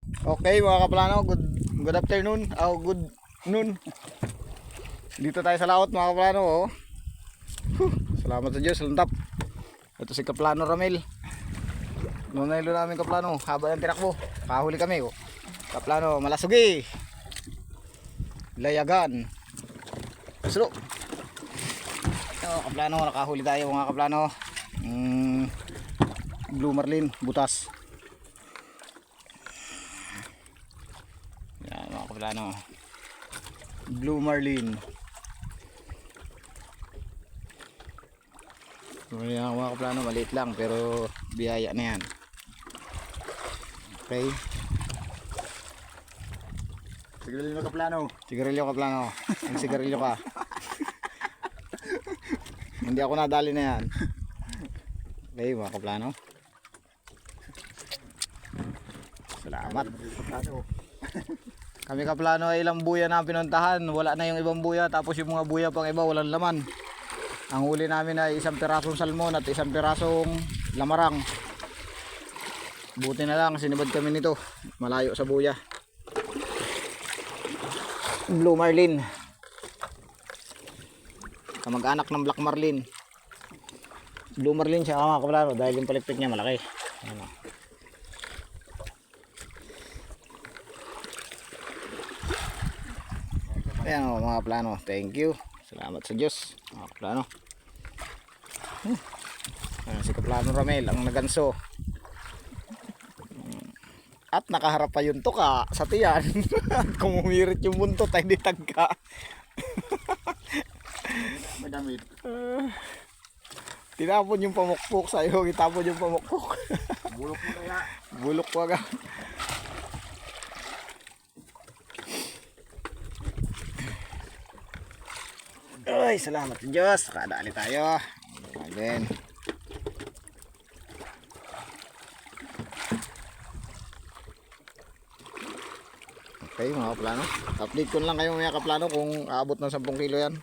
Okay mga kaplano, good afternoon, good noon. Dito tayo sa laot mga kaplano, oh. Salamat sa Diyos, lantap. Ito si Kaplano Ramil. Nunaylo namin kaplano, haba ng tinakbo. Kahuli kami, oh. Kaplano, malasugi. Layagan. Sulo. Oh, kaplano, nakahuli tayo mga kaplano. Blue marlin, butas. Yan mga kaplano, blue marlin. Yan mga kaplano, maliit lang pero biyaya na yan. Okay, sigarilyo kaplano. Sigarilyo kaplano. Ang sigarilyo ka. Hindi ako nadali na yan. Okay mga kaplano, salamat. Kami kaplano ay ilang buya na pinuntahan, wala na yung ibang buya, tapos yung mga buya pang iba walang laman. Ang huli namin ay isang pirasong salmon at isang pirasong lamarang. Buti na lang sinibad kami nito, malayo sa buya. Blue marlin, kamag-anak ng black marlin. Blue marlin siya mga kaplano dahil yung palikpik niya malaki. Ano. Ayan o mga kaplano, thank you. Salamat sa Diyos mga kaplano. Si Kaplano Ramil ang naganso. At nakaharap pa yung tuka sa tiyan. Kung umirit yung buntot ay hindi tagka. Madamit. Tinapon yung pamukpok sa'yo, itapon yung pamukpok. Bulok mo kaya. Bulok po agad. Ay, salamat sa Diyos. Nakadali tayo. Again. Okay mga kaplano, update ko lang kayo mga kaplano kung aabot ng 10 kilo yan.